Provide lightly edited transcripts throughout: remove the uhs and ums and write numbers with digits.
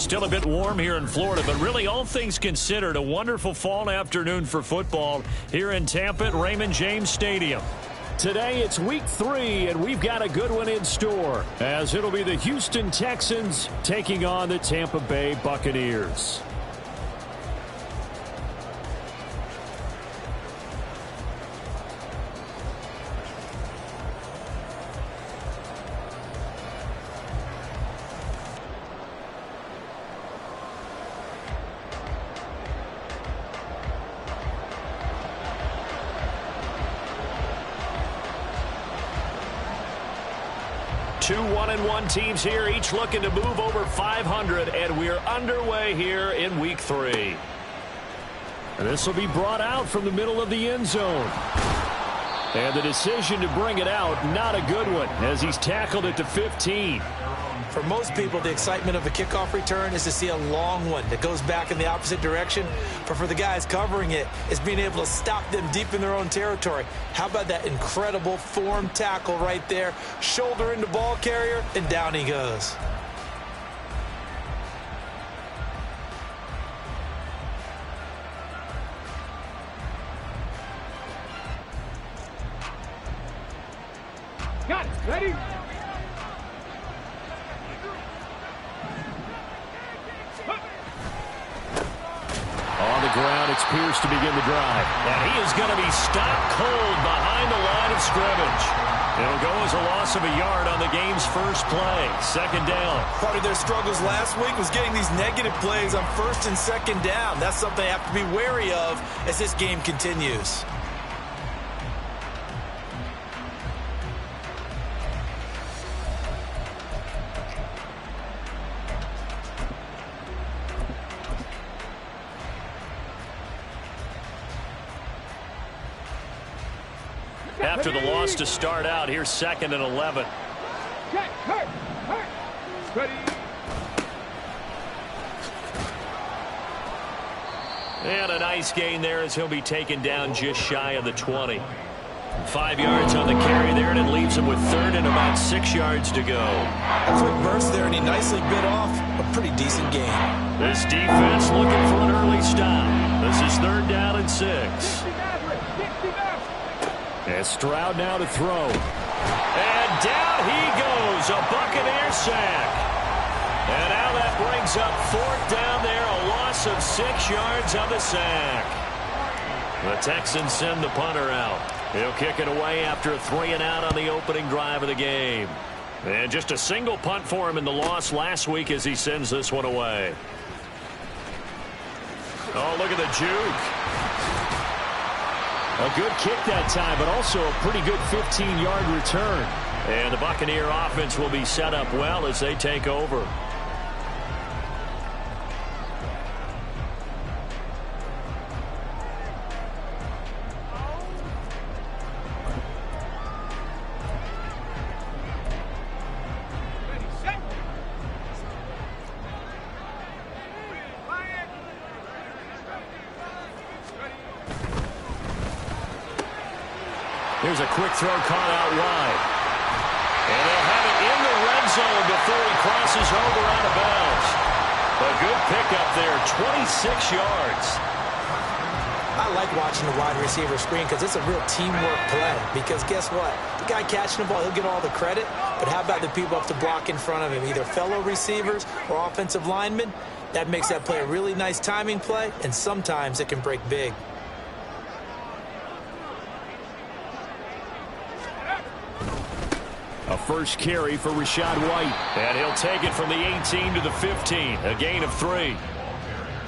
still a bit warm here in Florida, but really all things considered, a wonderful fall afternoon for football here in Tampa at Raymond James Stadium. Today it's week 3, and we've got a good one in store, as it'll be the Houston Texans taking on the Tampa Bay Buccaneers. Two 1-1 teams here, each looking to move over 500, and we're underway here in week 3. And this will be brought out from the middle of the end zone. And the decision to bring it out, not a good one, as he's tackled it to 15. For most people, the excitement of a kickoff return is to see a long one that goes back in the opposite direction. But for the guys covering it, it's being able to stop them deep in their own territory. How about that incredible form tackle right there? Shoulder into ball carrier, and down he goes. Got it. Ready? On the ground, it's Pierce to begin the drive. And he is going to be stopped cold behind the line of scrimmage. It'll go as a loss of a yard on the game's first play. Second down. Part of their struggles last week was getting these negative plays on first and second down. That's something they have to be wary of as this game continues. After the loss to start out, here's 2nd and 11. Check, hurt. Ready. And a nice gain there as he'll be taken down just shy of the 20. 5 yards on the carry there, and it leaves him with 3rd and about 6 yards to go. A quick burst there, and he nicely bit off a pretty decent gain. This defense looking for an early stop. This is 3rd down and 6. And Stroud now to throw. And down he goes. A Buccaneer sack. And now that brings up 4th down there. A loss of 6 yards on the sack. The Texans send the punter out. He'll kick it away after a 3-and-out on the opening drive of the game. And just a single punt for him in the loss last week as he sends this one away. Oh, look at the juke. A good kick that time, but also a pretty good 15-yard return. And the Buccaneer offense will be set up well as they take over. Here's a quick throw caught out wide. And they'll have it in the red zone before he crosses over out of bounds. A good pickup there, 26 yards. I like watching the wide receiver screen because it's a real teamwork play. Because guess what? The guy catching the ball, he'll get all the credit. But how about the people up to block in front of him, either fellow receivers or offensive linemen? That makes that play a really nice timing play, and sometimes it can break big. A first carry for Rachaad White. And he'll take it from the 18 to the 15. A gain of 3.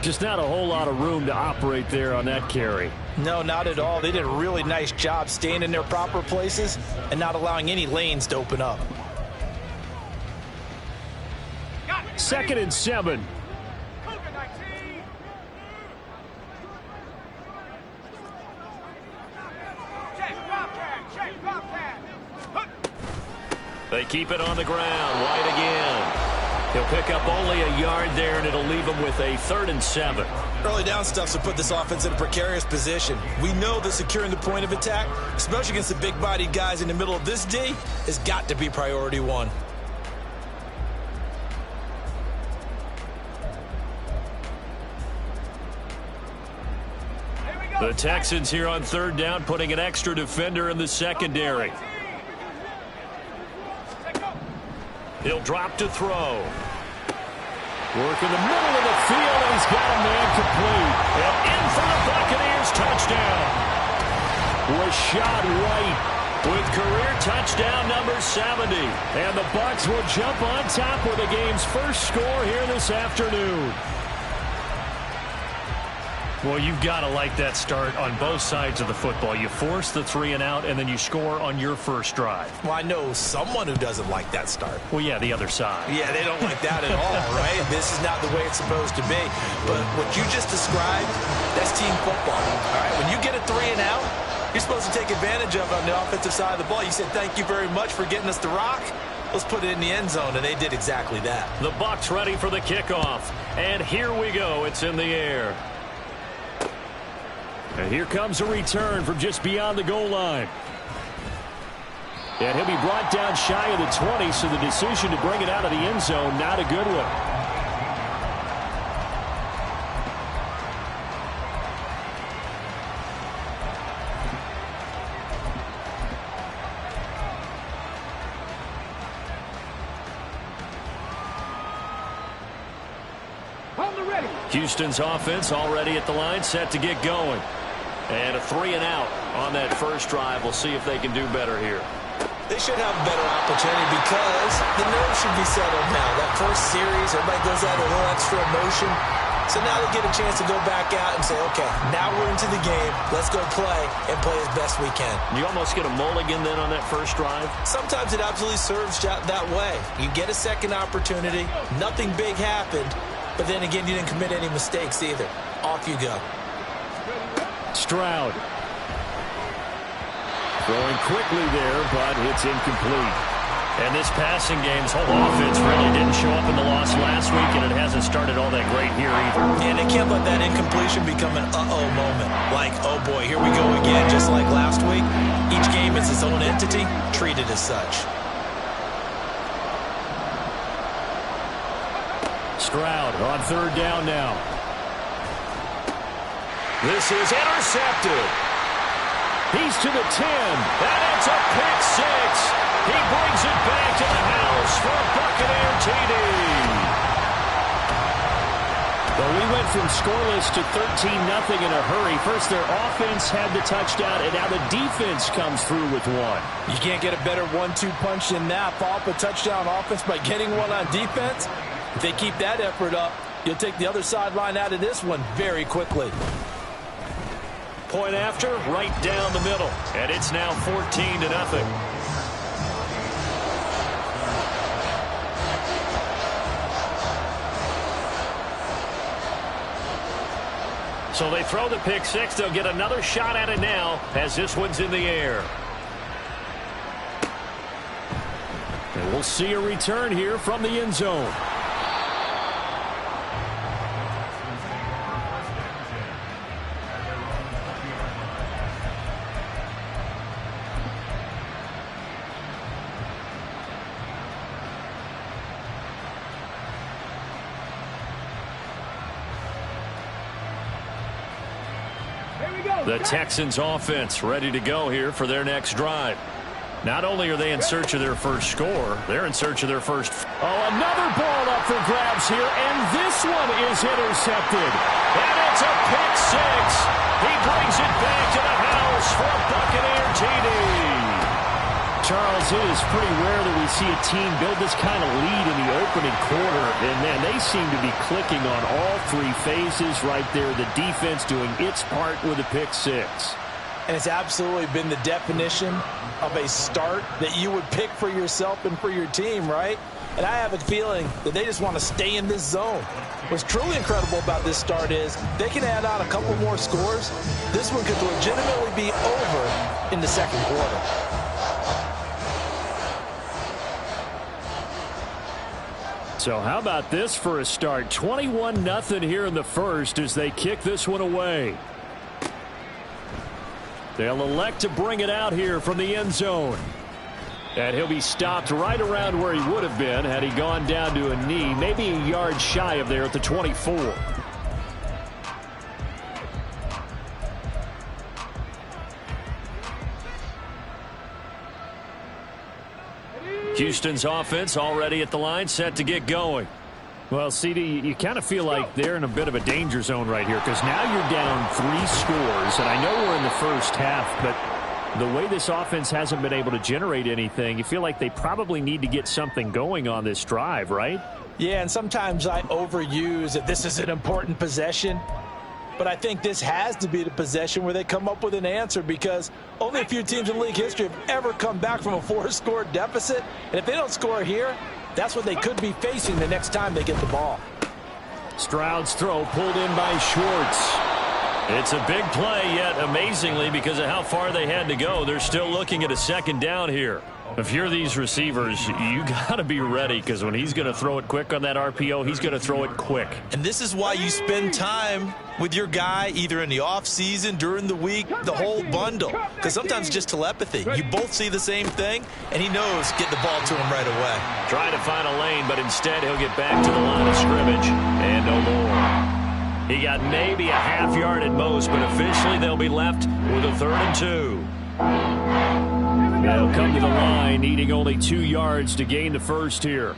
Just not a whole lot of room to operate there on that carry. No, not at all. They did a really nice job staying in their proper places and not allowing any lanes to open up. 2nd and 7. They keep it on the ground. White again. He'll pick up only a yard there, and it'll leave him with a 3rd and 7. Early down stuff to put this offense in a precarious position. We know that securing the point of attack, especially against the big-bodied guys in the middle of this D, has got to be priority 1. The Texans here on third down, putting an extra defender in the secondary. He'll drop to throw. Work in the middle of the field, and he's got a man complete. And in for the Buccaneers touchdown. Was shot right with career touchdown number 70. And the Bucs will jump on top with the game's first score here this afternoon. Well, you've got to like that start on both sides of the football. You force the 3 and out, and then you score on your first drive. Well, I know someone who doesn't like that start. Well, yeah, the other side. Yeah, they don't like that at all, right? This is not the way it's supposed to be. But what you just described, that's team football. All right, when you get a 3 and out, you're supposed to take advantage of it on the offensive side of the ball. You said, thank you very much for getting us the rock. Let's put it in the end zone, and they did exactly that. The Bucs ready for the kickoff. And here we go. It's in the air. And here comes a return from just beyond the goal line. And he'll be brought down shy of the 20, so the decision to bring it out of the end zone, not a good one. Houston's offense already at the line, set to get going. And a 3 and out on that first drive. We'll see if they can do better here. They should have a better opportunity because the nerves should be settled now. That first series, everybody goes out a little extra emotion. So now they get a chance to go back out and say, okay, now we're into the game. Let's go play and play as best we can. You almost get a mulligan then on that first drive? Sometimes it absolutely serves that way. You get a second opportunity. Nothing big happened. But then again, you didn't commit any mistakes either. Off you go. Stroud. Throwing quickly there, but it's incomplete. And this passing game's whole offense really didn't show up in the loss last week, and it hasn't started all that great here either. And they can't let that incompletion become an uh-oh moment. Like, oh boy, here we go again, just like last week. Each game is its own entity, treated as such. Stroud on third down now. This is intercepted. He's to the 10, and it's a pick six. He brings it back to the house for a Buccaneer TD. Well, we went from scoreless to 13-0 in a hurry. First, their offense had the touchdown, and now the defense comes through with one. You can't get a better 1-2 punch than that. Follow up a touchdown offense by getting one on defense. If they keep that effort up, you'll take the other sideline out of this one very quickly. Point after, right down the middle. And it's now 14-0. So they throw the pick six. They'll get another shot at it now as this one's in the air. And we'll see a return here from the end zone. The Texans offense ready to go here for their next drive. Not only are they in search of their first score, they're in search of their first. Oh, another ball up for grabs here, and this one is intercepted. And it's a pick six. He brings it back to the house for a Buccaneer TD. Charles, it is pretty rare that we see a team build this kind of lead in the opening quarter. And, man, they seem to be clicking on all three phases right there. The defense doing its part with a pick six. And it's absolutely been the definition of a start that you would pick for yourself and for your team, right? And I have a feeling that they just want to stay in this zone. What's truly incredible about this start is they can add on a couple more scores. This one could legitimately be over in the second quarter. So how about this for a start? 21-0 here in the first as they kick this one away. They'll elect to bring it out here from the end zone. And he'll be stopped right around where he would have been had he gone down to a knee, maybe a yard shy of there at the 24. Houston's offense already at the line, set to get going. Well, CD, you kind of feel like they're in a bit of a danger zone right here because now you're down 3 scores, and I know we're in the first half, but the way this offense hasn't been able to generate anything, you feel like they probably need to get something going on this drive, right? Yeah, and sometimes I overuse that this is an important possession, but I think this has to be the possession where they come up with an answer because only a few teams in league history have ever come back from a 4-score deficit, and if they don't score here, that's what they could be facing the next time they get the ball. Stroud's throw pulled in by Schwartz. It's a big play, yet amazingly, because of how far they had to go, they're still looking at a second down here. If you're these receivers, you got to be ready because when he's going to throw it quick on that RPO, he's going to throw it quick. And this is why you spend time with your guy either in the offseason, during the week, the whole bundle. Because sometimes it's just telepathy. You both see the same thing, and he knows get the ball to him right away. Trying to find a lane, but instead he'll get back to the line of scrimmage and no more. He got maybe a half yard at most, but officially they'll be left with a 3rd and 2. They'll come to the line, needing only 2 yards to gain the first here.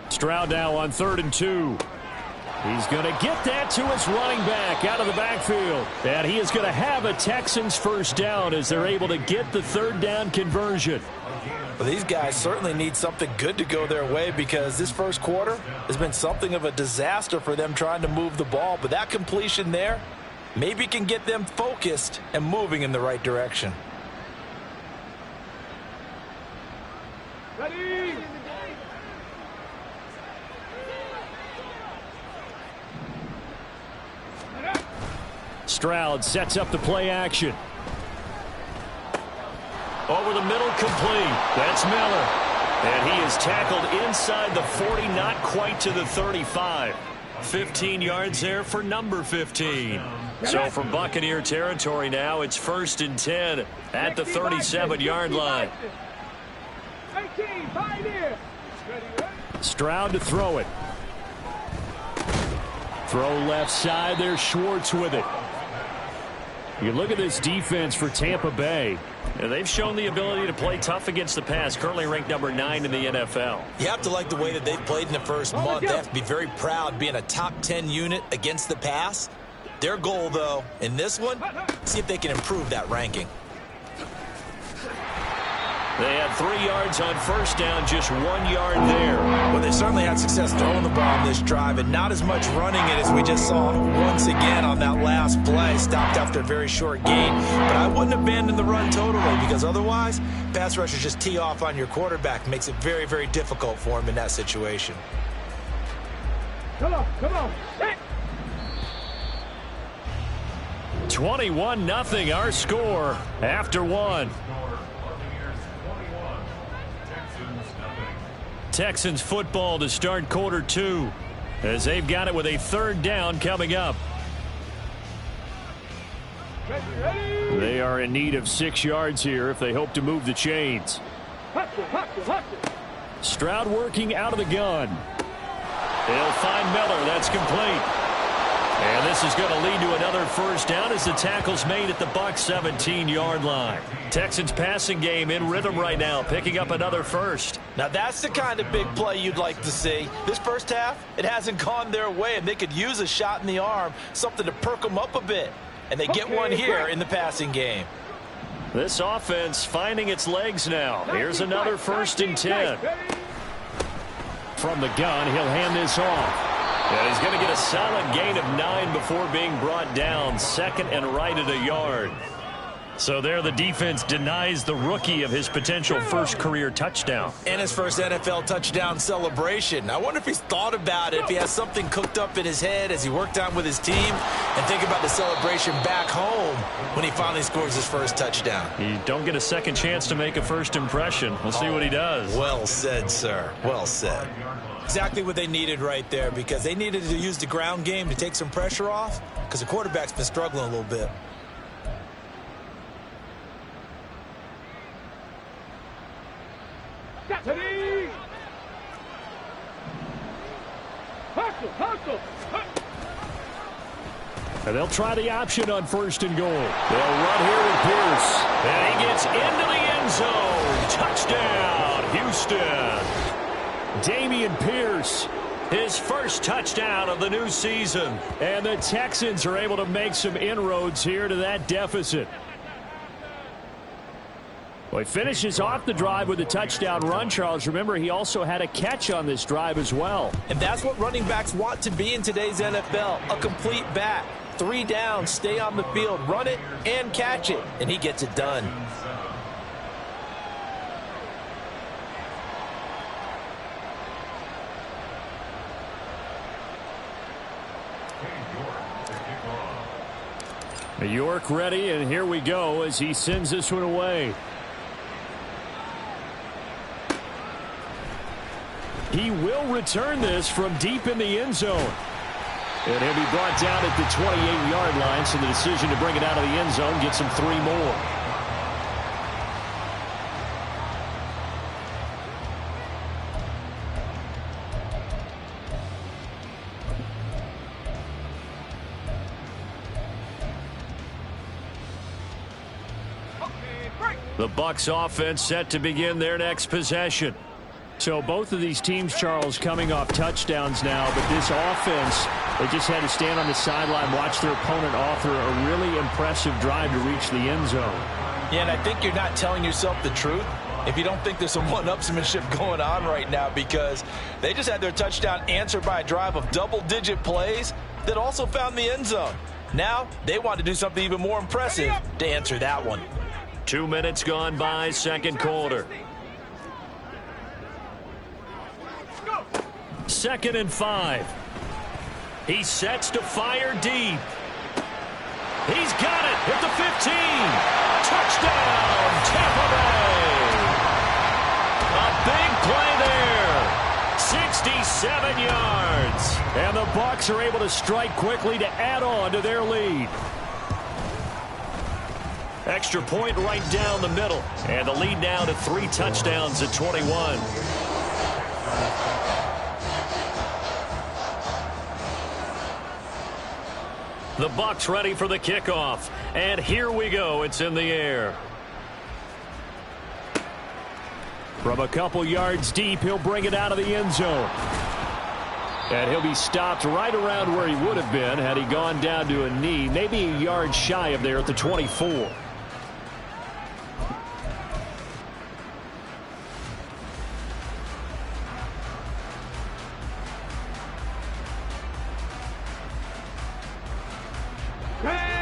Stroud now on 3rd and 2. He's going to get that to his running back out of the backfield. And he is going to have a Texans first down as they're able to get the 3rd down conversion. Well, these guys certainly need something good to go their way because this first quarter has been something of a disaster for them trying to move the ball. But that completion there maybe can get them focused and moving in the right direction. Ready? Stroud sets up the play action. Over the middle, complete. That's Miller. And he is tackled inside the 40, not quite to the 35. 15 yards there for number 15. So from Buccaneer territory now, it's 1st and 10 at the 37-yard line. Stroud to throw it. Throw left side. There's Schwartz with it. You look at this defense for Tampa Bay. And they've shown the ability to play tough against the pass, currently ranked number 9 in the NFL. You have to like the way that they've played in the first month. They have to be very proud being a top 10 unit against the pass. Their goal, though, in this one, see if they can improve that ranking. They had 3 yards on first down, just 1 yard there. Well, they certainly had success throwing the ball on this drive and not as much running it as we just saw once again on that last play. Stopped after a very short gain. But I wouldn't abandon the run totally because otherwise, pass rushers just tee off on your quarterback. Makes it very, very difficult for him in that situation. Come on, come on. Hey. 21-0 our score after 1. Texans football to start quarter 2 as they've got it with a 3rd down coming up. They are in need of 6 yards here if they hope to move the chains. Stroud working out of the gun. They'll find Miller. That's complete. And this is going to lead to another first down as the tackle's made at the Bucs 17-yard line. Texans passing game in rhythm right now, picking up another first. Now that's the kind of big play you'd like to see. This first half, it hasn't gone their way, and they could use a shot in the arm, something to perk them up a bit. And they get one here in the passing game. This offense finding its legs now. Here's another 1st and 10. From the gun, he'll hand this off. And he's going to get a solid gain of 9 before being brought down. 2nd and right at a yard. So there the defense denies the rookie of his potential first career touchdown. And his first NFL touchdown celebration. I wonder if he's thought about it, if he has something cooked up in his head as he worked out with his team, and think about the celebration back home when he finally scores his first touchdown. You don't get a second chance to make a first impression. We'll see what he does. Well said, sir. Well said. Exactly what they needed right there because they needed to use the ground game to take some pressure off because the quarterback's been struggling a little bit. And they'll try the option on 1st and goal. They'll run here with Pierce. And he gets into the end zone. Touchdown. Dameon Pierce, his first touchdown of the new season. And the Texans are able to make some inroads here to that deficit. Well, he finishes off the drive with a touchdown run, Charles. Remember, he also had a catch on this drive as well. And that's what running backs want to be in today's NFL, a complete back. 3 downs, stay on the field, run it, and catch it. And he gets it done. York ready, and here we go as he sends this one away. He will return this from deep in the end zone. And he'll be brought down at the 28-yard line, so the decision to bring it out of the end zone gets him 3 more. The Bucs offense set to begin their next possession. So both of these teams, Charles, coming off touchdowns now, but this offense, they just had to stand on the sideline, watch their opponent author a really impressive drive to reach the end zone. Yeah, and I think you're not telling yourself the truth if you don't think there's some one-upsmanship going on right now, because they just had their touchdown answered by a drive of double-digit plays that also found the end zone. Now they want to do something even more impressive to answer that one. 2 minutes gone by, second quarter. 2nd and 5. He sets to fire deep. He's got it at the 15. Touchdown, Tampa Bay. A big play there. 67 yards. And the Bucs are able to strike quickly to add on to their lead. Extra point right down the middle. And the lead now to 3 touchdowns at 21. The Bucs ready for the kickoff. And here we go. It's in the air. From a couple yards deep, he'll bring it out of the end zone. And he'll be stopped right around where he would have been had he gone down to a knee, maybe a yard shy of there at the 24.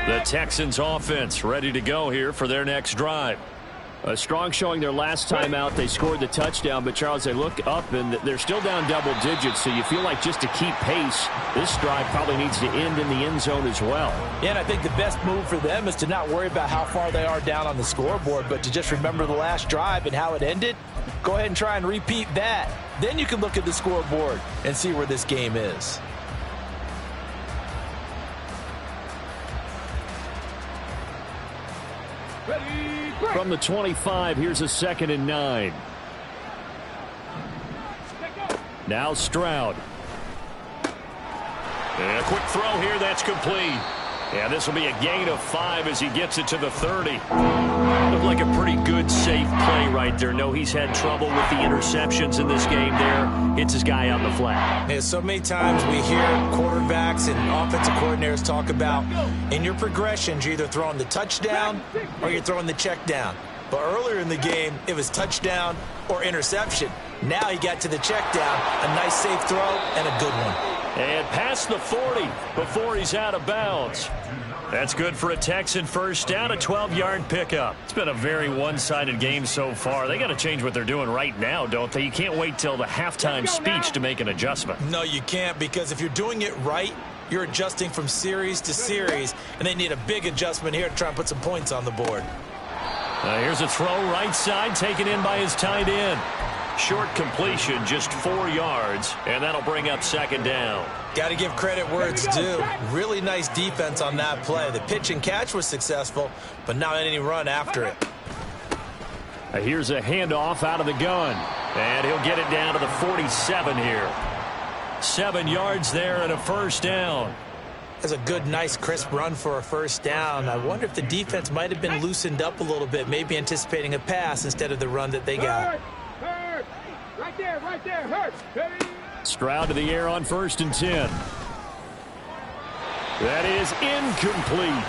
The Texans offense ready to go here for their next drive. A strong showing their last time out. They scored the touchdown, but Charles, they look up and they're still down double digits, so you feel like just to keep pace, this drive probably needs to end in the end zone as well. Yeah, and I think the best move for them is to not worry about how far they are down on the scoreboard, but to just remember the last drive and how it ended. Go ahead and try and repeat that. Then you can look at the scoreboard and see where this game is. From the 25, here's a 2nd and 9. Now Stroud. And a quick throw here, that's complete. And this will be a gain of 5 as he gets it to the 30. Looked like a pretty good, safe play right there. No, he's had trouble with the interceptions in this game there. Hits his guy on the flat. Yeah, so many times we hear quarterbacks and offensive coordinators talk about in your progressions, you're either throwing the touchdown or you're throwing the check down. But earlier in the game, it was touchdown or interception. Now he got to the check down, a nice safe throw and a good one. And past the 40 before he's out of bounds. That's good for a Texan first down, a 12-yard pickup. It's been a very one-sided game so far. They got to change what they're doing right now, don't they? You can't wait till the halftime speech to make an adjustment. No, you can't, because if you're doing it right, you're adjusting from series to series, and they need a big adjustment here to try and put some points on the board. Here's a throw right side, taken in by his tight end. Short completion, just 4 yards, and that'll bring up 2nd down. Got to give credit where it's due. Really nice defense on that play. The pitch and catch was successful, but not any run after it. Here's a handoff out of the gun, and he'll get it down to the 47 here. 7 yards there and a first down. That's a good, nice, crisp run for a first down. I wonder if the defense might have been loosened up a little bit, maybe anticipating a pass instead of the run that they got. Right there. Hurt. Ready? Stroud to the air on 1st and 10. That is incomplete.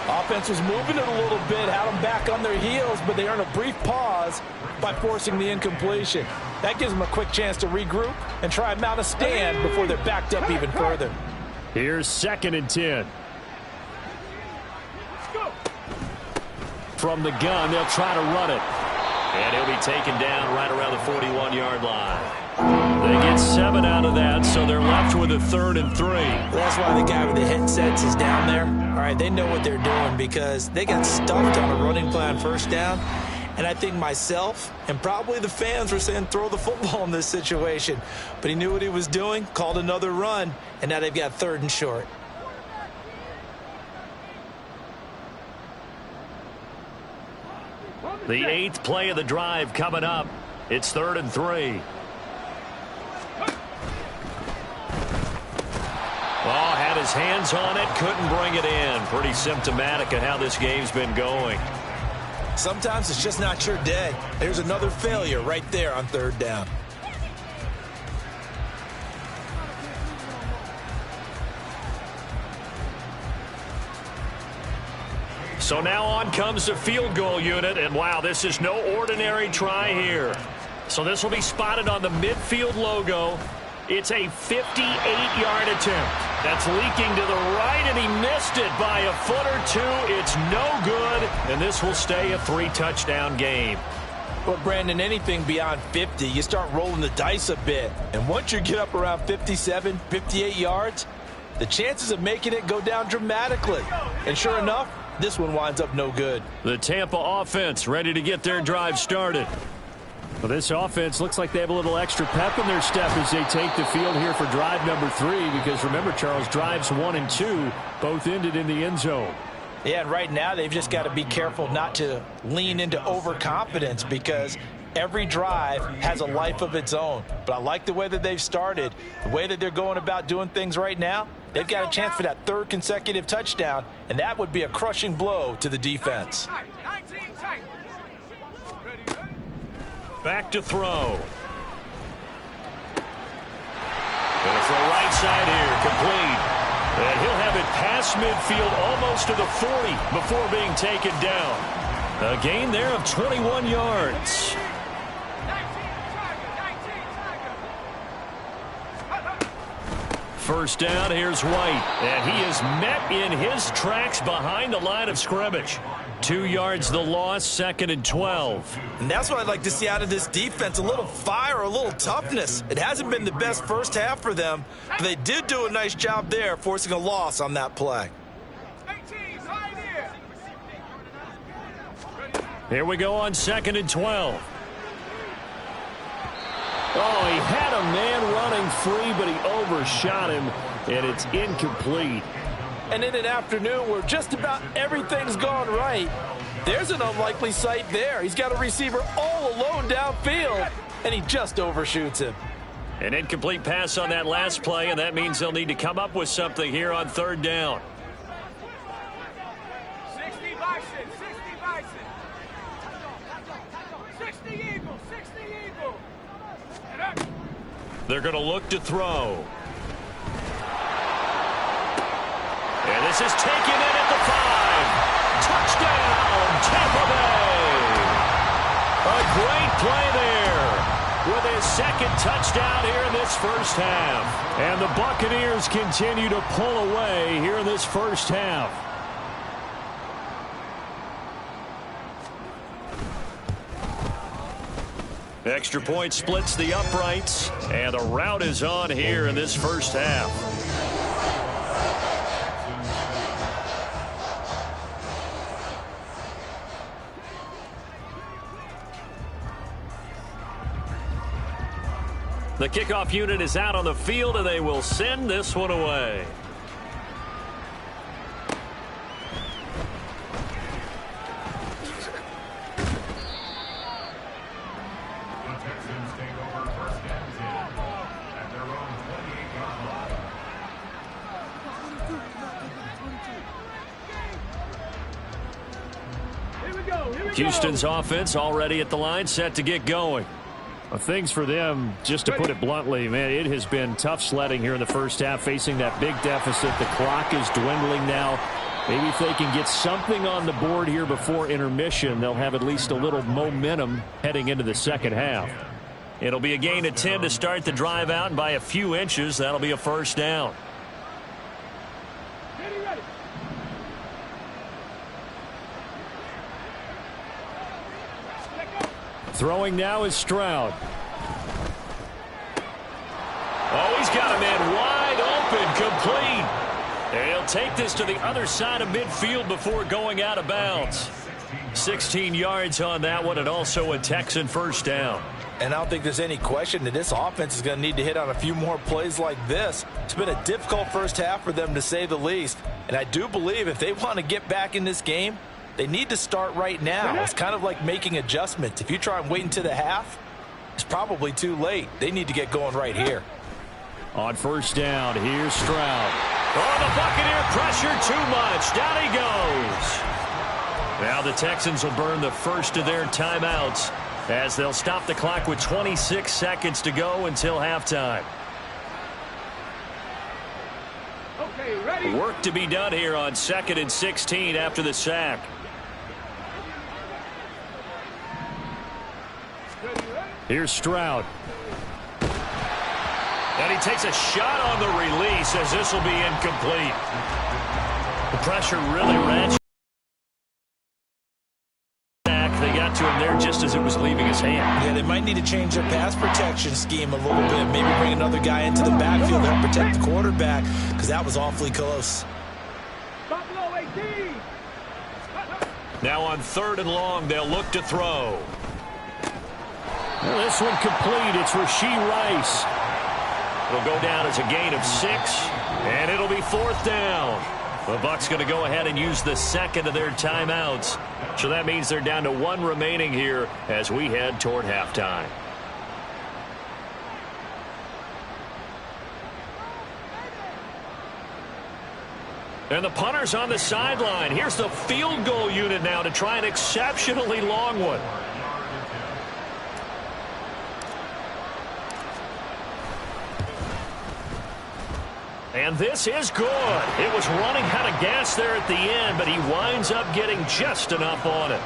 Offense was moving it a little bit, had them back on their heels, but they earned a brief pause by forcing the incompletion. That gives them a quick chance to regroup and try and mount a stand before they're backed up even further. Here's 2nd and 10. From the gun, they'll try to run it. And he'll be taken down right around the 41-yard line. They get 7 out of that, so they're left with a 3rd and 3. That's why the guy with the headsets is down there. All right, they know what they're doing because they got stuffed on a running play on 1st down. And I think myself and probably the fans were saying throw the football in this situation. But he knew what he was doing, called another run, and now they've got 3rd and short. The 8th play of the drive coming up. It's 3rd and 3. Oh, had his hands on it, couldn't bring it in. Pretty symptomatic of how this game's been going. Sometimes it's just not your day. There's another failure right there on 3rd down. So now on comes the field goal unit, and wow, this is no ordinary try here. So this will be spotted on the midfield logo. It's a 58-yard attempt. That's leaking to the right, and he missed it by a foot or two. It's no good, and this will stay a 3-touchdown game. But, Brandon, anything beyond 50, you start rolling the dice a bit. And once you get up around 57, 58 yards, the chances of making it go down dramatically. And sure enough, this one winds up no good. The Tampa offense ready to get their drive started. Well, this offense looks like they have a little extra pep in their step as they take the field here for drive number 3. Because remember, Charles, drives 1 and 2 both ended in the end zone. Yeah, and right now they've just got to be careful not to lean into overconfidence because every drive has a life of its own. But I like the way that they've started, the way that they're going about doing things right now. They've got a chance for that 3rd consecutive touchdown, and that would be a crushing blow to the defense. Back to throw. Gonna throw right side here, complete. And he'll have it past midfield almost to the 40 before being taken down. A gain there of 21 yards. First down, here's White. And he is met in his tracks behind the line of scrimmage. 2 yards the loss, 2nd and 12. And that's what I'd like to see out of this defense, a little fire, a little toughness. It hasn't been the best first half for them, but they did do a nice job there, forcing a loss on that play. Here we go on 2nd and 12. Oh, he had a man running free, but he overshot him, and it's incomplete. And in an afternoon where just about everything's gone right, there's an unlikely sight there. He's got a receiver all alone downfield, and he just overshoots him. An incomplete pass on that last play, and that means they'll need to come up with something here on 3rd down. 60 Bison, 60 Bison. 60 Eagles, 60 Eagles. They're going to look to throw. And this is taken in at the 5. Touchdown, Tampa Bay. A great play there with his 2nd touchdown here in this first half. And the Buccaneers continue to pull away here in this first half. Extra point splits the uprights, and the route is on here in this first half. The kickoff unit is out on the field, and they will send this one away. Houston's offense already at the line, set to get going. Well, things for them, just to put it bluntly, man, it has been tough sledding here in the first half, facing that big deficit. The clock is dwindling now. Maybe if they can get something on the board here before intermission, they'll have at least a little momentum heading into the second half. It'll be a gain of 10 to start the drive out, and by a few inches, that'll be a first down. Throwing now is Stroud. Oh, he's got a man wide open, complete. And he'll take this to the other side of midfield before going out of bounds. 16 yards on that one, and also a Texan first down. And I don't think there's any question that this offense is going to need to hit on a few more plays like this. It's been a difficult first half for them, to say the least. And I do believe if they want to get back in this game, they need to start right now. It's kind of like making adjustments. If you try and wait until the half, it's probably too late. They need to get going right here. On first down, here's Stroud. Oh, the Buccaneer pressure too much. Down he goes. Now the Texans will burn the first of their timeouts as they'll stop the clock with 26 seconds to go until halftime. Okay, ready? Work to be done here on 2nd and 16 after the sack. Here's Stroud. And he takes a shot on the release as this will be incomplete. The pressure really ratcheted. They got to him there just as it was leaving his hand. Yeah, they might need to change their pass protection scheme a little bit. Maybe bring another guy into the backfield to help protect the quarterback, because that was awfully close. Buffalo 18. Now on 3rd and long, they'll look to throw. Well, this one complete. It's Rashee Rice. It'll go down as a gain of 6, and it'll be 4th down. The Bucs going to go ahead and use the second of their timeouts. So that means they're down to 1 remaining here as we head toward halftime. And the punter's on the sideline. Here's the field goal unit now to try an exceptionally long one. And this is good. It was running out of gas there at the end, but he winds up getting just enough on it.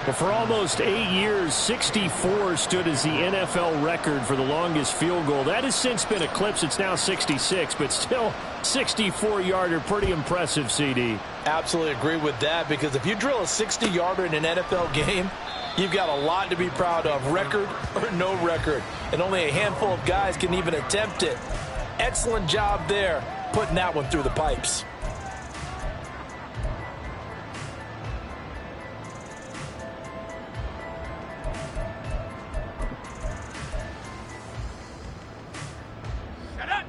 Well, for almost 8 years, 64 stood as the NFL record for the longest field goal. That has since been eclipsed. It's now 66, but still 64-yarder. Pretty impressive, CD. Absolutely agree with that, because if you drill a 60-yarder in an NFL game, you've got a lot to be proud of, record or no record. And only a handful of guys can even attempt it. Excellent job there, putting that one through the pipes.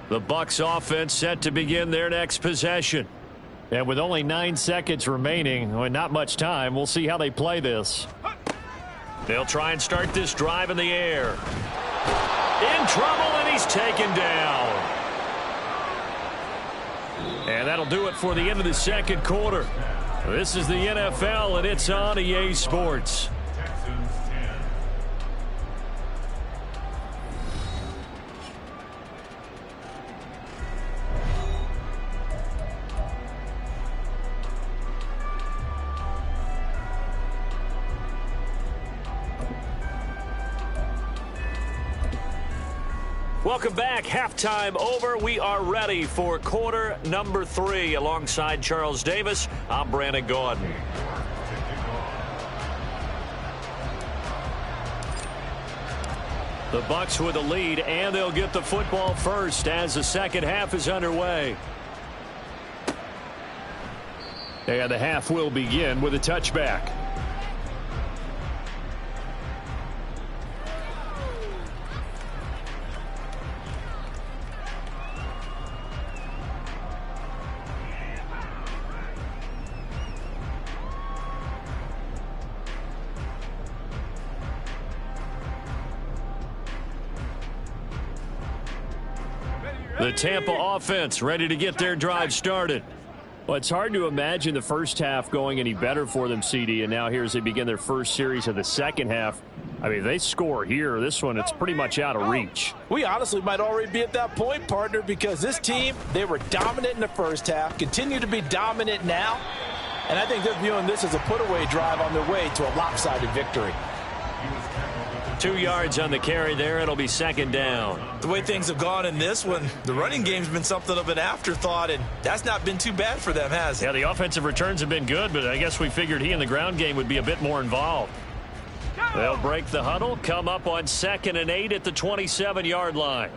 The Bucs offense set to begin their next possession. And with only 9 seconds remaining, well, not much time, we'll see how they play this. They'll try and start this drive in the air. In trouble, and he's taken down. And that'll do it for the end of the second quarter. This is the NFL, and it's on EA Sports. Welcome back. Halftime over. We are ready for quarter number 3. Alongside Charles Davis, I'm Brandon Gordon. The Bucs with a lead, and they'll get the football first as the second half is underway. And the half will begin with a touchback. The Tampa offense ready to get their drive started. Well, it's hard to imagine the first half going any better for them, CD, and now here as they begin their first series of the second half. I mean, they score here. This one, it's pretty much out of reach. We honestly might already be at that point, partner, because this team, they were dominant in the first half, continue to be dominant now, and I think they're viewing this as a put-away drive on their way to a lopsided victory. 2 yards on the carry there. It'll be second down. The way things have gone in this one, the running game's been something of an afterthought, and that's not been too bad for them, has it? Yeah, the offensive returns have been good, but I guess we figured he in the ground game would be a bit more involved. They'll break the huddle, come up on 2nd and 8 at the 27-yard line.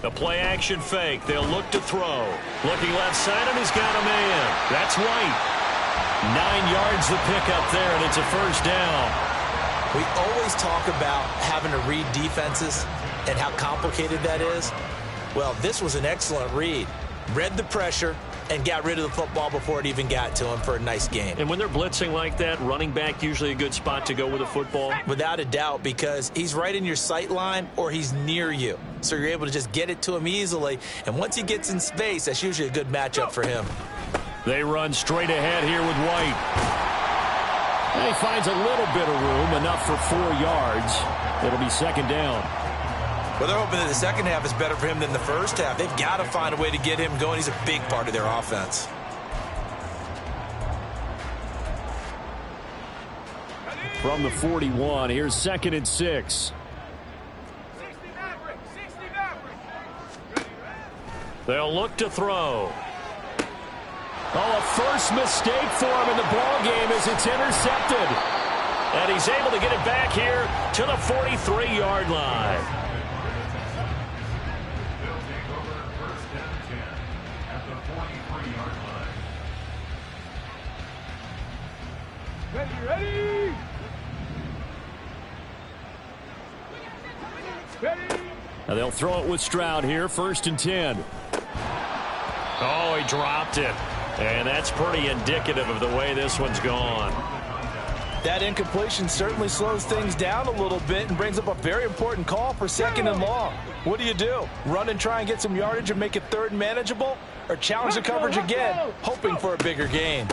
The play action fake. They'll look to throw. Looking left side, and he's got a man. That's White. 9 yards the pickup there, and it's a first down. We always talk about having to read defenses and how complicated that is. Well, this was an excellent read. Read the pressure and got rid of the football before it even got to him for a nice gain. And when they're blitzing like that, running back usually a good spot to go with a football? Without a doubt, because he's right in your sight line or he's near you. So you're able to just get it to him easily. And once he gets in space, that's usually a good matchup for him. They run straight ahead here with White. And he finds a little bit of room, enough for 4 yards. It'll be second down. Well, they're hoping that the second half is better for him than the first half. They've got to find a way to get him going. He's a big part of their offense. From the 41, here's 2nd and 6. They'll look to throw. Oh, a first mistake for him in the ball game as it's intercepted. And he's able to get it back here to the 43-yard line. Ready? Now they'll throw it with Stroud here, 1st and 10. Oh, he dropped it. And that's pretty indicative of the way this one's gone. That incompletion certainly slows things down a little bit and brings up a very important call for 2nd and long. What do? Run and try and get some yardage and make it 3rd and manageable? Or challenge the coverage again, hoping for a bigger gain?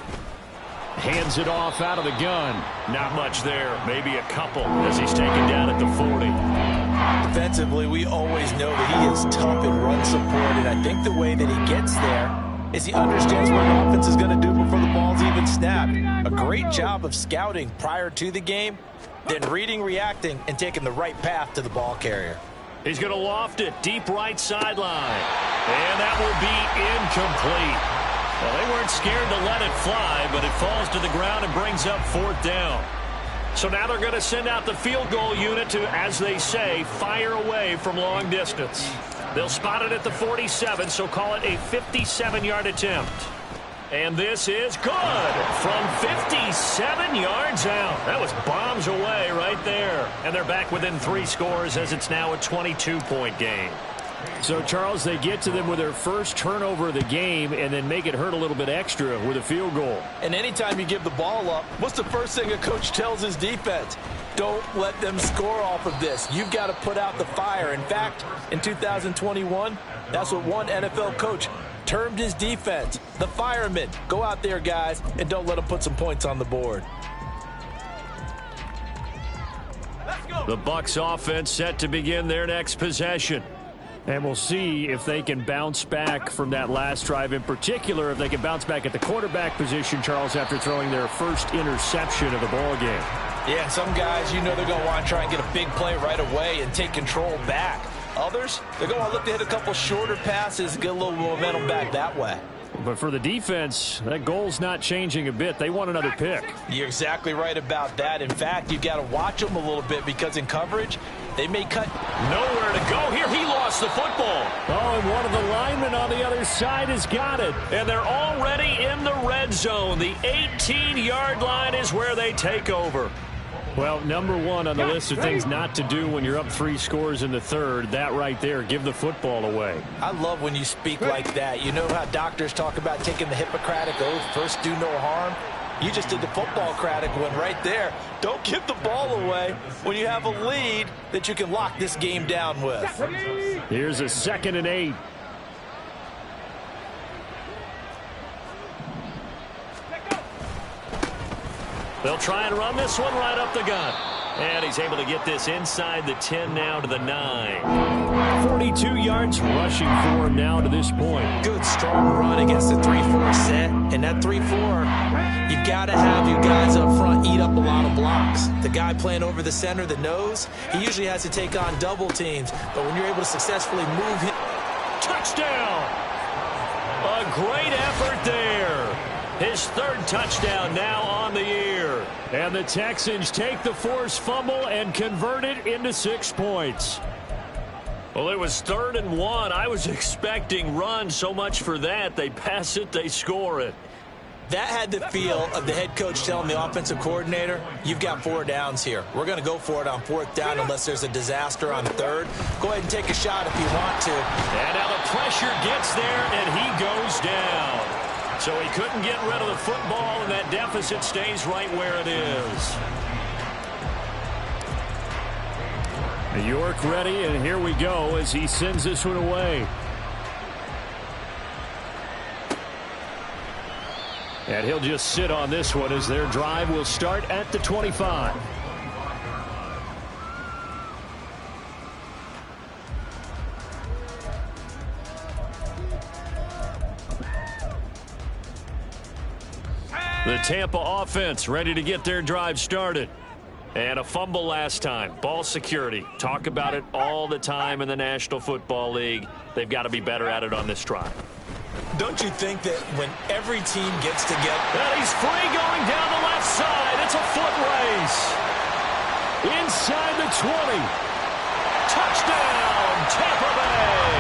Hands it off out of the gun. Not much there. Maybe a couple as he's taken down at the 40. Defensively, we always know that he is tough and run support, and I think the way that he gets there is he understands what the offense is going to do before the ball's even snapped. A great job of scouting prior to the game, then reading, reacting, and taking the right path to the ball carrier. He's going to loft it deep right sideline. And that will be incomplete. Well, they weren't scared to let it fly, but it falls to the ground and brings up 4th down. So now they're going to send out the field goal unit to, as they say, fire away from long distance. They'll spot it at the 47, so call it a 57-yard attempt. And this is good from 57 yards out. That was bombs away right there. And they're back within 3 scores as it's now a 22-point game. So, Charles, they get to them with their first turnover of the game and then make it hurt a little bit extra with a field goal. And anytime you give the ball up, what's the first thing a coach tells his defense? Don't let them score off of this. You've got to put out the fire. In fact, in 2021, that's what one NFL coach termed his defense, the firemen. Go out there, guys, and don't let them put some points on the board. The Bucs offense set to begin their next possession. And we'll see if they can bounce back from that last drive. In particular, if they can bounce back at the quarterback position, Charles, after throwing their first interception of the ball game. Yeah, and some guys, you know they're going to want to try and get a big play right away and take control back. Others, they're going to want to look to hit a couple shorter passes and get a little momentum back that way. But for the defense, that goal's not changing a bit. They want another pick. You're exactly right about that. In fact, you've got to watch them a little bit because in coverage, they may cut. Nowhere to go here. He lost the football. Oh, and one of the linemen on the other side has got it. And they're already in the red zone. The 18-yard line is where they take over. Well, number one on the list of things not to do when you're up 3 scores in the third, that right there, give the football away. I love when you speak like that. You know how doctors talk about taking the Hippocratic Oath, first do no harm? You just did the football-cratic one right there. Don't give the ball away when you have a lead that you can lock this game down with. Here's a 2nd and 8. They'll try and run this one right up the gut. And he's able to get this inside the 10 now to the 9. 42 yards rushing for him now to this point. Good, strong run against the 3-4 set. And that 3-4, you've got to have your guys up front eat up a lot of blocks. The guy playing over the center, the nose, he usually has to take on double teams. But when you're able to successfully move him. Touchdown! A great effort there. His third touchdown now on the year. And the Texans take the forced fumble and convert it into 6 points. Well, it was 3rd and 1. I was expecting run, so much for that. They pass it, they score it. That had the feel of the head coach telling the offensive coordinator, you've got 4 downs here. We're going to go for it on 4th down unless there's a disaster on 3rd. Go ahead and take a shot if you want to. And now the pressure gets there, and he goes down. So he couldn't get rid of the football, and that deficit stays right where it is. York ready, and here we go as he sends this one away. And he'll just sit on this one as their drive will start at the 25. The Tampa offense ready to get their drive started. And a fumble last time. Ball security. Talk about it all the time in the National Football League. They've got to be better at it on this drive. Don't you think that when every team gets together... And he's free going down the left side. It's a foot race. Inside the 20. Touchdown, Tampa Bay.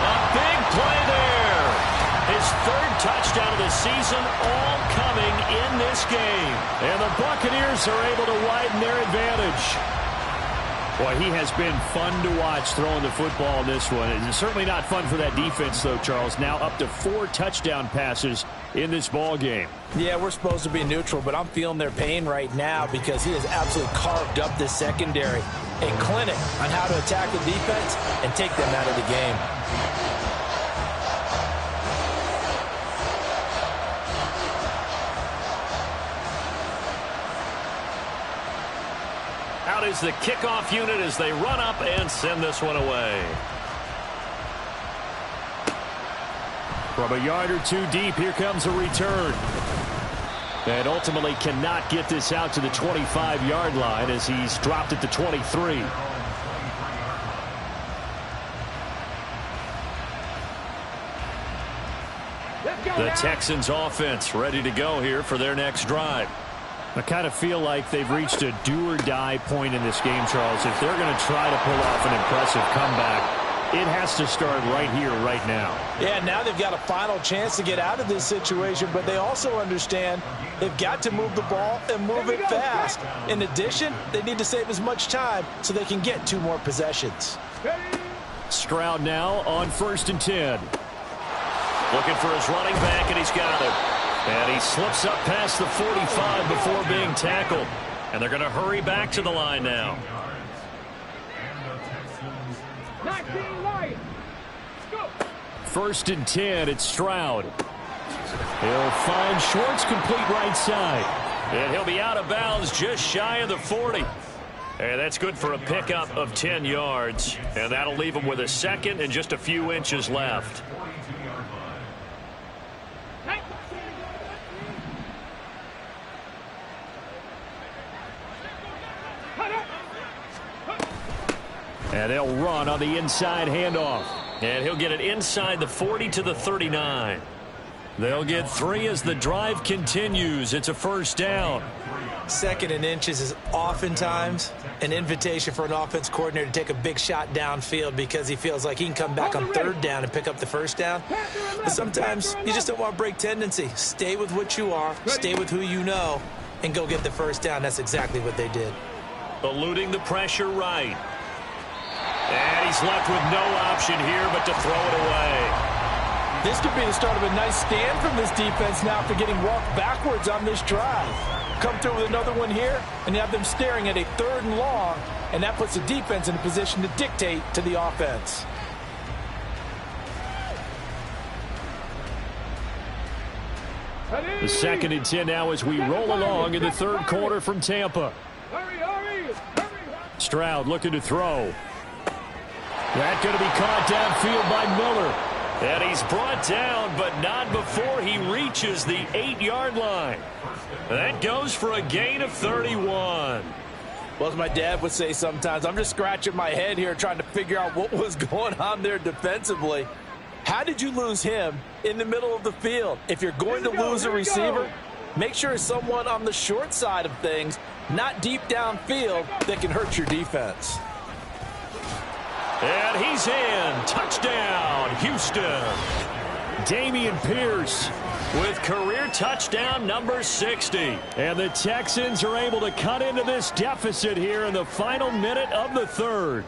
A big play there. His 3rd touchdown of the season, all coming in this game. And the Buccaneers are able to widen their advantage. Boy, he has been fun to watch throwing the football in this one. It's certainly not fun for that defense, though, Charles. Now up to 4 touchdown passes in this ball game. Yeah, we're supposed to be neutral, but I'm feeling their pain right now because he has absolutely carved up this secondary. A clinic on how to attack the defense and take them out of the game. Out is the kickoff unit as they run up and send this one away. From a yard or 2 deep, here comes a return. And ultimately cannot get this out to the 25-yard line as he's dropped at the 23. The Texans offense ready to go here for their next drive. I kind of feel like they've reached a do-or-die point in this game, Charles. If they're going to try to pull off an impressive comeback, it has to start right here, right now. Yeah, now they've got a final chance to get out of this situation, but they also understand they've got to move the ball and move it fast. In addition, they need to save as much time so they can get 2 more possessions. Stroud now on 1st and 10. Looking for his running back, and he's got it. And he slips up past the 45 before being tackled. And they're going to hurry back to the line now. 1st and 10, it's Stroud. He'll find Schwartz complete right side. And he'll be out of bounds just shy of the 40. And that's good for a pickup of 10 yards. And that'll leave him with a 2nd and just a few inches left. And they'll run on the inside handoff. And he'll get it inside the 40 to the 39. They'll get 3 as the drive continues. It's a 1st down. 2nd and inches is oftentimes an invitation for an offense coordinator to take a big shot downfield because he feels like he can come back on 3rd down and pick up the 1st down. But sometimes you just don't want to break tendency. Stay with what you are, stay with who you know, and go get the 1st down. That's exactly what they did. Eluding the pressure right. And he's left with no option here but to throw it away. This could be the start of a nice stand from this defense now after getting walked backwards on this drive. Come through with another one here, and you have them staring at a 3rd and long, and that puts the defense in a position to dictate to the offense. The 2nd and 10 now as we roll along in the third quarter from Tampa. Stroud looking to throw. That's going to be caught downfield by Miller. And he's brought down, but not before he reaches the 8-yard line. That goes for a gain of 31. Well, as my dad would say sometimes, I'm just scratching my head here trying to figure out what was going on there defensively. How did you lose him in the middle of the field? If you're going to lose a receiver, make sure it's someone on the short side of things, not deep downfield, that can hurt your defense. And he's in. Touchdown, Houston. Dameon Pierce With career touchdown number 60. And the Texans are able to cut into this deficit here in the final minute of the third.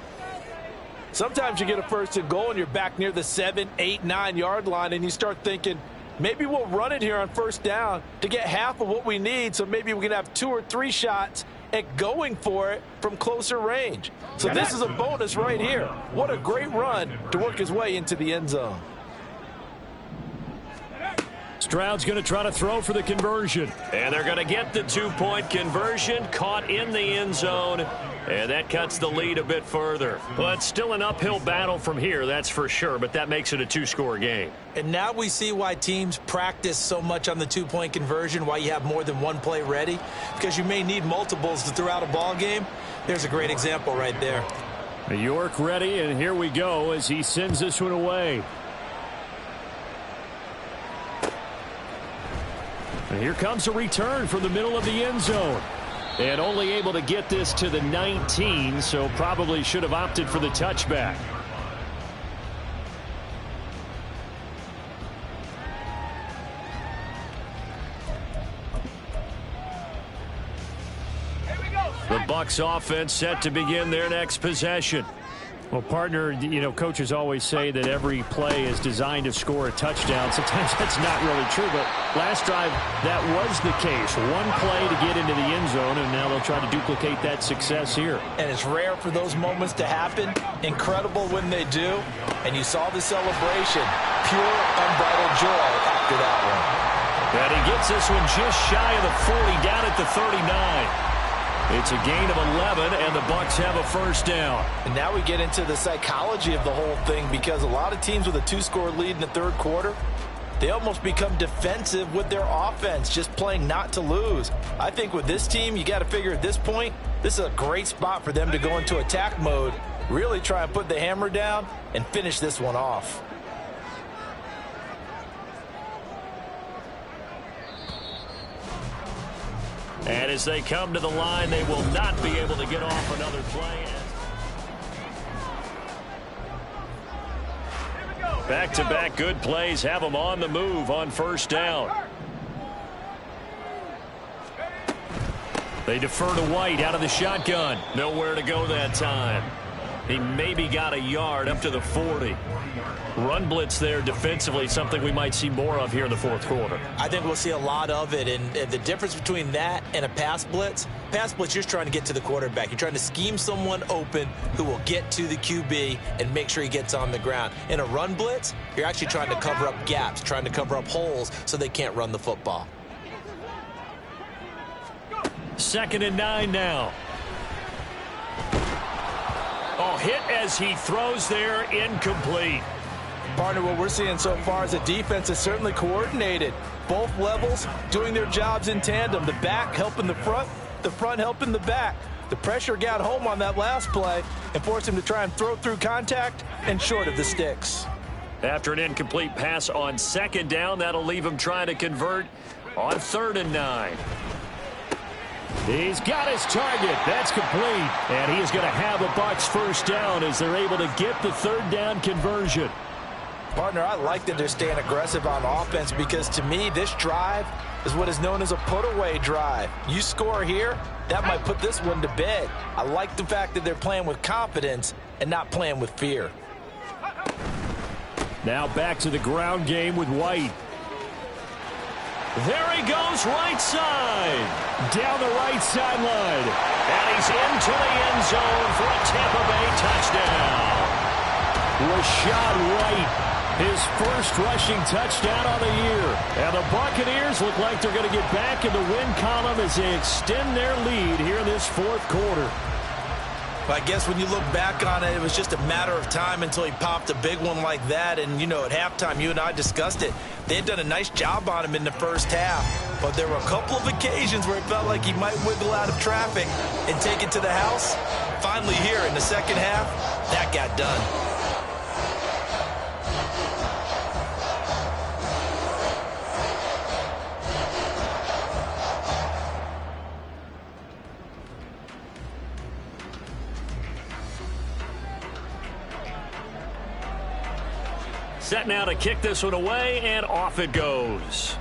Sometimes you get a 1st and goal and you're back near the 7, 8, 9-yard line and you start thinking, maybe we'll run it here on 1st down to get half of what we need, so maybe we can have 2 or 3 shots at going for it from closer range. So this is a bonus right here. What a great run to work his way into the end zone. Stroud's going to try to throw for the conversion. And they're going to get the 2-point conversion, caught in the end zone, and that cuts the lead a bit further. But still an uphill battle from here, that's for sure, but that makes it a 2-score game. And now we see why teams practice so much on the 2-point conversion, why you have more than one play ready, because you may need multiples to throw out a ball game. There's a great example right there. York ready, and here we go as he sends this one away. And here comes a return from the middle of the end zone. And only able to get this to the 19, so probably should have opted for the touchback. The Bucs offense set to begin their next possession. Well, partner, you know, coaches always say that every play is designed to score a touchdown. Sometimes that's not really true, but last drive, that was the case. One play to get into the end zone, and now they'll try to duplicate that success here. And it's rare for those moments to happen. Incredible when they do. And you saw the celebration. Pure, unbridled joy after that one. And he gets this one just shy of the 40, down at the 39. It's a gain of 11, and the Bucs have a 1st down. And now we get into the psychology of the whole thing, because a lot of teams with a 2-score lead in the third quarter, they almost become defensive with their offense, just playing not to lose. I think with this team, you got to figure at this point, this is a great spot for them to go into attack mode, really try and put the hammer down and finish this one off. And as they come to the line, they will not be able to get off another play. Back-to-back good plays have them on the move on 1st down. They defer to White out of the shotgun. Nowhere to go that time. He maybe got a yard up to the 40. Run blitz there defensively, something we might see more of here in the 4th quarter. I think we'll see a lot of it, and the difference between that and a pass blitz, you're just trying to get to the quarterback. You're trying to scheme someone open who will get to the QB and make sure he gets on the ground. In a run blitz, you're actually trying to cover up gaps, trying to cover up holes so they can't run the football. 2nd and 9 now. Oh, hit as he throws there, incomplete. Partner, what we're seeing so far is the defense is certainly coordinated. Both levels doing their jobs in tandem. The back helping the front helping the back. The pressure got home on that last play and forced him to try and throw through contact and short of the sticks. After an incomplete pass on 2nd down, that'll leave him trying to convert on 3rd and 9. He's got his target. That's complete. And he is going to have a Bucs 1st down as they're able to get the 3rd down conversion. Partner, I like that they're staying aggressive on offense, because to me, this drive is what is known as a put-away drive. You score here, that might put this one to bed. I like the fact that they're playing with confidence and not playing with fear. Now back to the ground game with White. There he goes, right side. Down the right sideline. And he's into the end zone for a Tampa Bay touchdown. Rashad White His first rushing touchdown on the year. And the Buccaneers look like they're going to get back in the win column as they extend their lead here in this fourth quarter. I guess when you look back on it, it was just a matter of time until he popped a big one like that. And, you know, at halftime, you and I discussed it. They had done a nice job on him in the first half. But there were a couple of occasions where it felt like he might wiggle out of traffic and take it to the house. Finally here in the second half, that got done. Set now to kick this one away, and off it goes.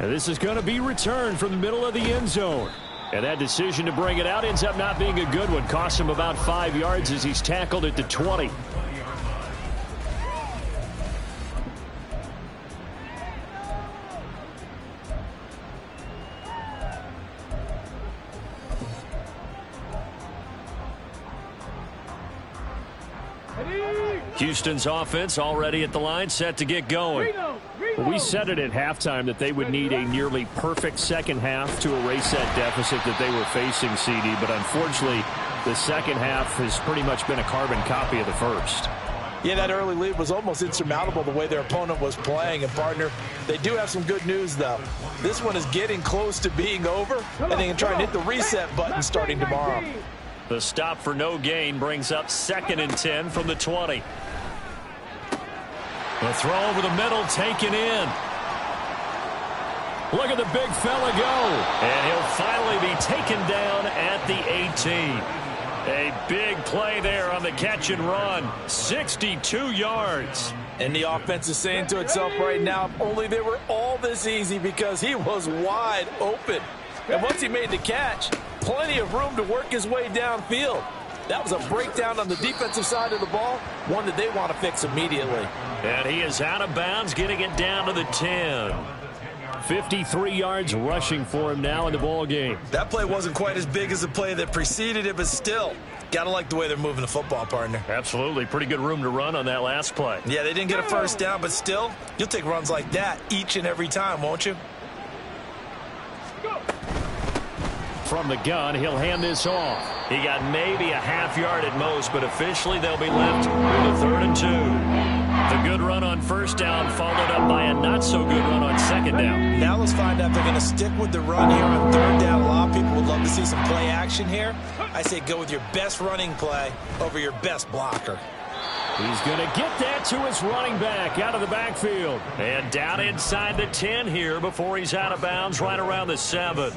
And this is going to be returned from the middle of the end zone. And that decision to bring it out ends up not being a good one. Costs him about 5 yards as he's tackled at the 20. Houston's offense already at the line, set to get going. We said it at halftime that they would need a nearly perfect second half to erase that deficit that they were facing, CD. But unfortunately, the second half has pretty much been a carbon copy of the first. Yeah, that early lead was almost insurmountable the way their opponent was playing. And, partner, they do have some good news, though. This one is getting close to being over, and they can try and hit the reset button starting tomorrow. The stop for no gain brings up 2nd and 10 from the 20. The throw over the middle taken in. Look at the big fella go. And he'll finally be taken down at the 18. A big play there on the catch and run. 62 yards. And the offense is saying to itself right now, if only they were all this easy, because he was wide open. And once he made the catch, plenty of room to work his way downfield. That was a breakdown on the defensive side of the ball, one that they want to fix immediately. And he is out of bounds, getting it down to the 10. 53 yards rushing for him now in the ball game. That play wasn't quite as big as the play that preceded it, but still, got to like the way they're moving the football, partner. Absolutely. Pretty good room to run on that last play. Yeah, they didn't get a first down, but still, you'll take runs like that each and every time, won't you? From the gun, he'll hand this off. He got maybe a half yard at most, but officially they'll be left with a 3rd and 2. The good run on first down followed up by a not-so-good run on second down. Now let's find out if they're going to stick with the run here on 3rd down. A lot of people would love to see some play action here. I say go with your best running play over your best blocker. He's going to get that to his running back out of the backfield. And down inside the 10 here before he's out of bounds right around the 7.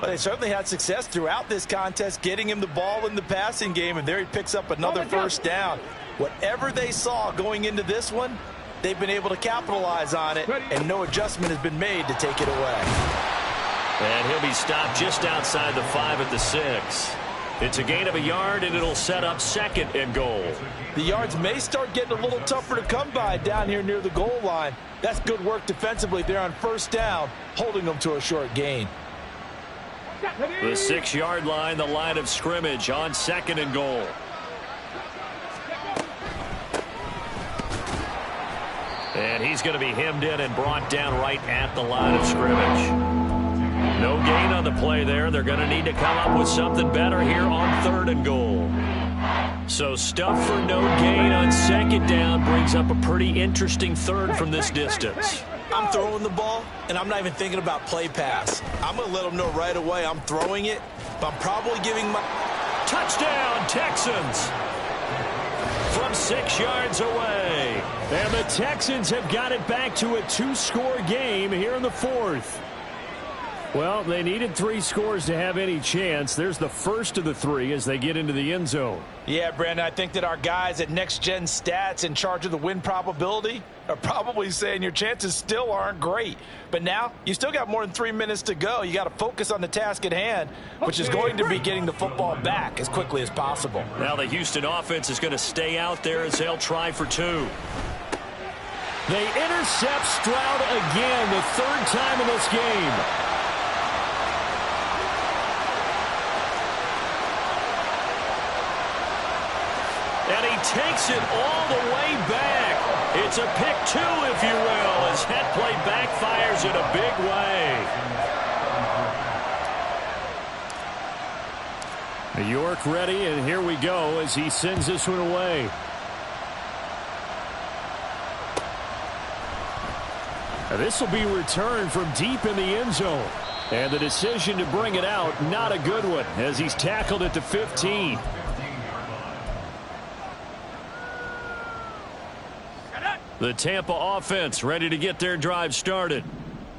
Well, they certainly had success throughout this contest getting him the ball in the passing game, and there he picks up another first down. Whatever they saw going into this one, they've been able to capitalize on it, and no adjustment has been made to take it away. And he'll be stopped just outside the 5 at the 6. It's a gain of a yard, and it'll set up 2nd and goal. The yards may start getting a little tougher to come by down here near the goal line. That's good work defensively there on first down, holding them to a short gain. The 6-yard line, the line of scrimmage on 2nd and goal. And he's going to be hemmed in and brought down right at the line of scrimmage. No gain on the play there. They're going to need to come up with something better here on 3rd and goal. So stuff for no gain on 2nd down brings up a pretty interesting 3rd from this distance. I'm throwing the ball, and I'm not even thinking about play pass. I'm going to let them know right away I'm throwing it, but I'm probably giving my... Touchdown, Texans! From 6 yards away. And the Texans have got it back to a 2-score game here in the 4th. Well, they needed 3 scores to have any chance. There's the first of the 3 as they get into the end zone. Yeah, Brandon, I think that our guys at Next Gen Stats in charge of the win probability are probably saying your chances still aren't great. But now, you still got more than 3 minutes to go. You got to focus on the task at hand, which is going to be getting the football back as quickly as possible. Now the Houston offense is going to stay out there as they'll try for 2. They intercept Stroud again, the 3rd time in this game. takes it all the way back. It's a pick 2, if you will, as that play backfires in a big way. York ready, and here we go as he sends this one away. This will be returned from deep in the end zone. And the decision to bring it out, not a good one, as he's tackled at the 15. The Tampa offense ready to get their drive started.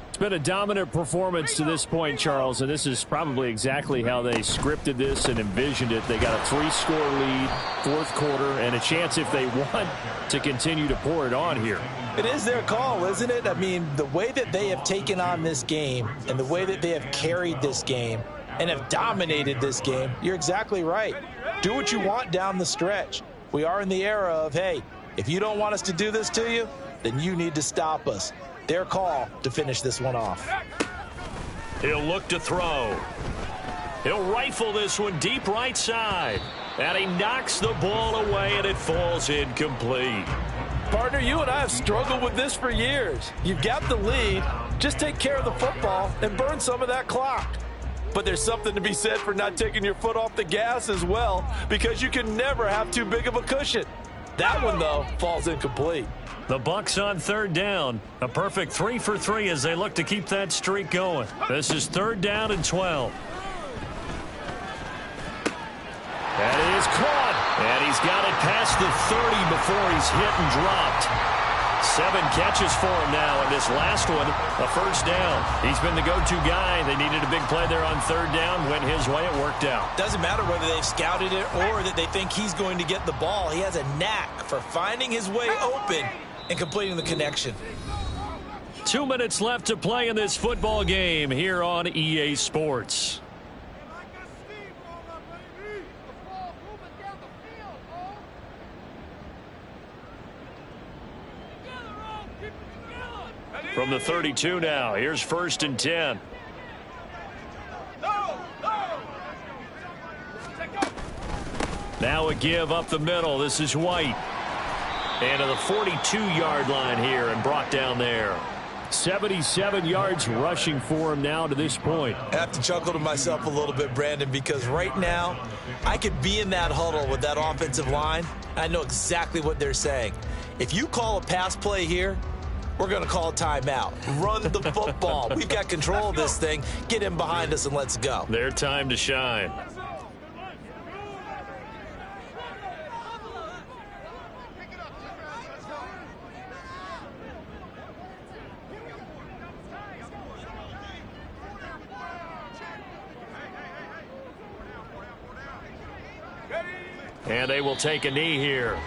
It's been a dominant performance to this point, Charles, and this is probably exactly how they scripted this and envisioned it. They got a 3-score lead, fourth quarter, and a chance, if they want, to continue to pour it on here. It is their call, isn't it? I mean, the way that they have taken on this game and the way that they have carried this game and have dominated this game, you're exactly right. Do what you want down the stretch. We are in the era of, hey, if you don't want us to do this to you, then you need to stop us. Their call to finish this one off. He'll look to throw. He'll rifle this one deep right side. And he knocks the ball away, and it falls incomplete. Partner, you and I have struggled with this for years. You've got the lead. Just take care of the football and burn some of that clock. But there's something to be said for not taking your foot off the gas as well, because you can never have too big of a cushion. That one, though, falls incomplete. The Bucs on third down. A perfect 3 for 3 as they look to keep that streak going. This is 3rd down and 12. That is caught. And he's got it past the 30 before he's hit and dropped. 7 catches for him now, and this last one, a first down. He's been the go-to guy. They needed a big play there on 3rd down. Went his way. It worked out. Doesn't matter whether they've scouted it or that they think he's going to get the ball. He has a knack for finding his way open and completing the connection. 2 minutes left to play in this football game here on EA Sports. From the 32 now, here's 1st and 10. Now a give up the middle. This is White. And to the 42-yard line here and brought down there. 77 yards rushing for him now to this point. I have to chuckle to myself a little bit, Brandon, because right now I could be in that huddle with that offensive line. I know exactly what they're saying. If you call a pass play here, we're going to call a timeout. Run the football. We've got control of this thing. Get in behind us and let's go. Their time to shine. And they will take a knee here.